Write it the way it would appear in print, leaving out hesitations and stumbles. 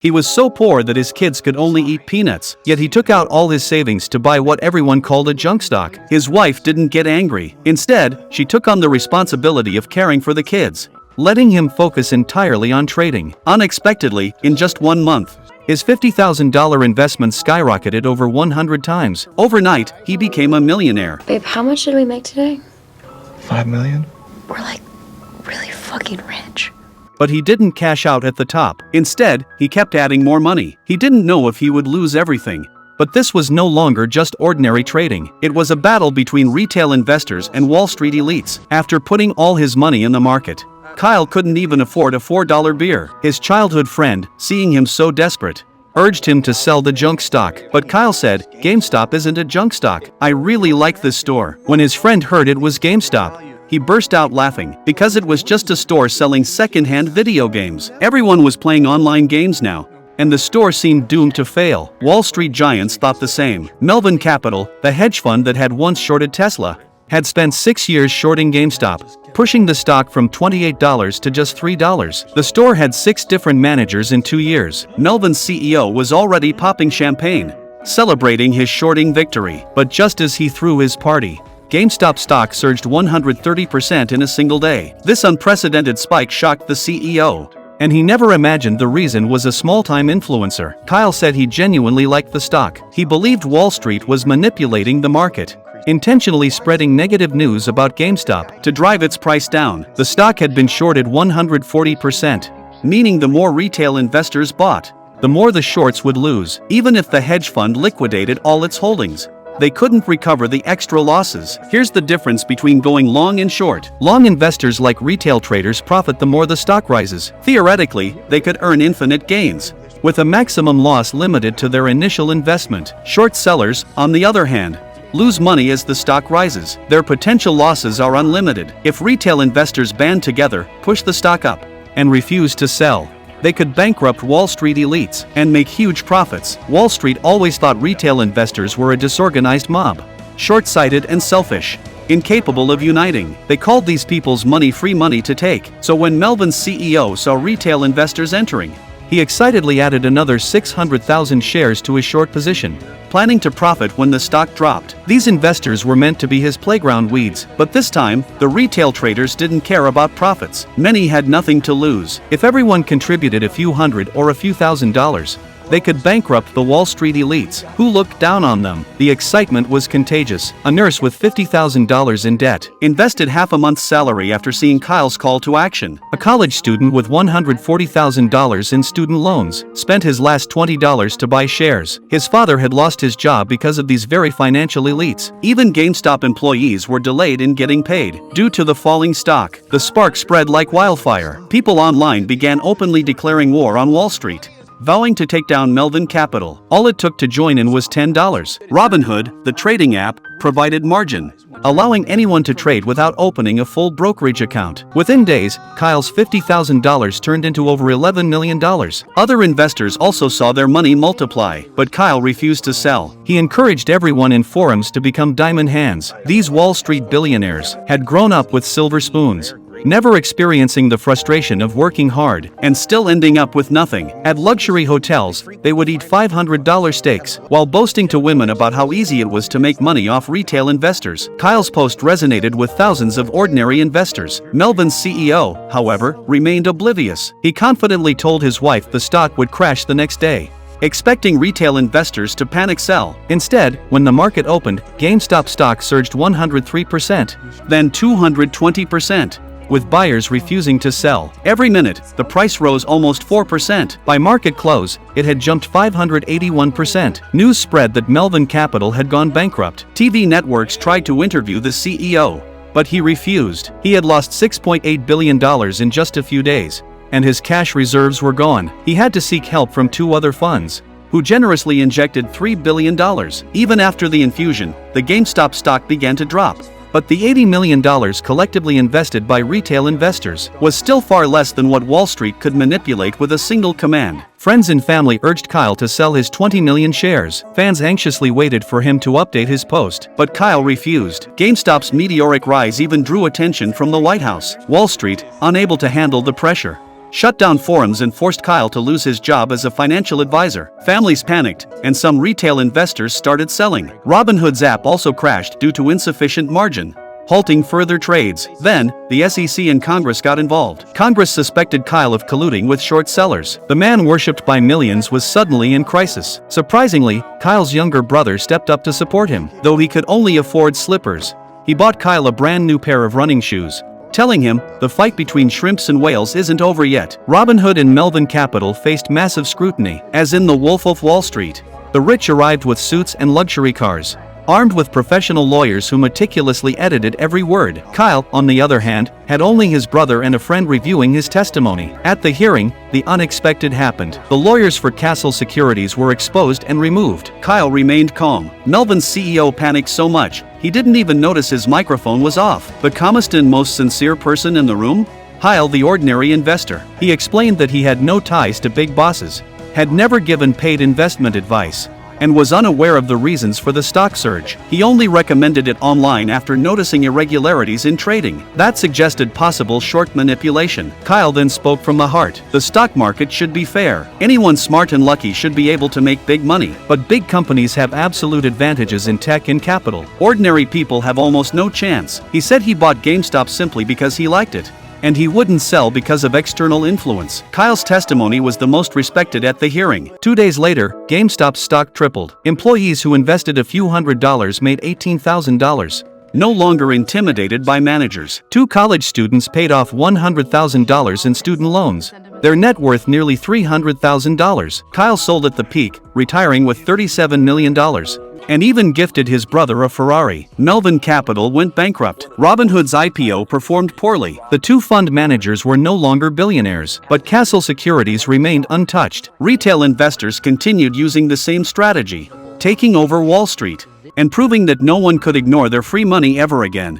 He was so poor that his kids could only eat peanuts, yet he took out all his savings to buy what everyone called a junk stock. His wife didn't get angry. Instead, she took on the responsibility of caring for the kids, letting him focus entirely on trading. Unexpectedly, in just 1 month, his $50,000 investment skyrocketed over 100 times. Overnight, he became a millionaire. Babe, how much did we make today? $5 million? We're like really fucking rich. But he didn't cash out at the top. Instead, he kept adding more money. He didn't know if he would lose everything. But this was no longer just ordinary trading. It was a battle between retail investors and Wall Street elites. After putting all his money in the market, Kyle couldn't even afford a $4 beer. His childhood friend, seeing him so desperate, urged him to sell the junk stock. But Kyle said, "GameStop isn't a junk stock. I really like this store." When his friend heard it was GameStop, he burst out laughing, because it was just a store selling second-hand video games. Everyone was playing online games now, and the store seemed doomed to fail. Wall Street giants thought the same. Melvin Capital, the hedge fund that had once shorted Tesla, had spent 6 years shorting GameStop, pushing the stock from $28 to just $3. The store had 6 different managers in 2 years. Melvin's CEO was already popping champagne, celebrating his shorting victory. But just as he threw his party, GameStop stock surged 130% in a single day. This unprecedented spike shocked the CEO, and he never imagined the reason was a small-time influencer. Kyle said he genuinely liked the stock. He believed Wall Street was manipulating the market, intentionally spreading negative news about GameStop to drive its price down. The stock had been shorted 140%, meaning the more retail investors bought, the more the shorts would lose. Even if the hedge fund liquidated all its holdings, they couldn't recover the extra losses. Here's the difference between going long and short. Long investors, like retail traders, profit the more the stock rises. Theoretically, they could earn infinite gains, with a maximum loss limited to their initial investment. Short sellers, on the other hand, lose money as the stock rises. Their potential losses are unlimited. If retail investors band together, push the stock up, and refuse to sell, they could bankrupt Wall Street elites and make huge profits. Wall Street always thought retail investors were a disorganized mob, short-sighted and selfish, incapable of uniting. They called these people's money free money to take. So when Melvin's CEO saw retail investors entering, he excitedly added another 600,000 shares to his short position, planning to profit when the stock dropped. These investors were meant to be his playground weeds, but this time, the retail traders didn't care about profits. Many had nothing to lose. If everyone contributed a few hundred or a few $1,000s, they could bankrupt the Wall Street elites, who looked down on them. The excitement was contagious. A nurse with $50,000 in debt invested half a month's salary after seeing Kyle's call to action. A college student with $140,000 in student loans spent his last $20 to buy shares. His father had lost his job because of these very financial elites. Even GameStop employees were delayed in getting paid due to the falling stock. The spark spread like wildfire. People online began openly declaring war on Wall Street, vowing to take down Melvin Capital. All it took to join in was $10. Robinhood, the trading app, provided margin, allowing anyone to trade without opening a full brokerage account. Within days, Kyle's $50,000 turned into over $11 million. Other investors also saw their money multiply, but Kyle refused to sell. He encouraged everyone in forums to become diamond hands. These Wall Street billionaires had grown up with silver spoons, never experiencing the frustration of working hard and still ending up with nothing. At luxury hotels, they would eat $500 steaks while boasting to women about how easy it was to make money off retail investors. Kyle's post resonated with thousands of ordinary investors. Melvin's CEO, however, remained oblivious. He confidently told his wife the stock would crash the next day, expecting retail investors to panic sell. Instead, when the market opened, GameStop stock surged 103%, then 220%. With buyers refusing to sell. Every minute, the price rose almost 4%. By market close, it had jumped 581%. News spread that Melvin Capital had gone bankrupt. TV networks tried to interview the CEO, but he refused. He had lost $6.8 billion in just a few days, and his cash reserves were gone. He had to seek help from 2 other funds, who generously injected $3 billion. Even after the infusion, the GameStop stock began to drop. But the $80 million collectively invested by retail investors was still far less than what Wall Street could manipulate with a single command. Friends and family urged Kyle to sell his 20 million shares. Fans anxiously waited for him to update his post, but Kyle refused. GameStop's meteoric rise even drew attention from the White House. Wall Street, unable to handle the pressure, shut down forums and forced Kyle to lose his job as a financial advisor. Families panicked, and some retail investors started selling. Robinhood's app also crashed due to insufficient margin, halting further trades. Then, the SEC and Congress got involved. Congress suspected Kyle of colluding with short sellers. The man worshipped by millions was suddenly in crisis. Surprisingly, Kyle's younger brother stepped up to support him. Though he could only afford slippers, he bought Kyle a brand new pair of running shoes, telling him, "The fight between shrimps and whales isn't over yet." Robinhood and Melvin Capital faced massive scrutiny. As in The Wolf of Wall Street, the rich arrived with suits and luxury cars, armed with professional lawyers who meticulously edited every word. Kyle, on the other hand, had only his brother and a friend reviewing his testimony. At the hearing, the unexpected happened. The lawyers for Castle Securities were exposed and removed. Kyle remained calm. Melvin's CEO panicked so much, he didn't even notice his microphone was off. The calmest and most sincere person in the room? Kyle, the ordinary investor. He explained that he had no ties to big bosses, had never given paid investment advice, and was unaware of the reasons for the stock surge. He only recommended it online after noticing irregularities in trading that suggested possible short manipulation. Kyle then spoke from the heart. The stock market should be fair. Anyone smart and lucky should be able to make big money. But big companies have absolute advantages in tech and capital. Ordinary people have almost no chance. He said he bought GameStop simply because he liked it, and he wouldn't sell because of external influence. Kyle's testimony was the most respected at the hearing. 2 days later, GameStop's stock tripled. Employees who invested a few $100s made $18,000. No longer intimidated by managers. 2 college students paid off $100,000 in student loans, their net worth nearly $300,000. Kyle sold at the peak, retiring with $37 million. And even gifted his brother a Ferrari. Melvin Capital went bankrupt. Robinhood's IPO performed poorly. The 2 fund managers were no longer billionaires, but Castle Securities remained untouched. Retail investors continued using the same strategy, taking over Wall Street, and proving that no one could ignore their free money ever again.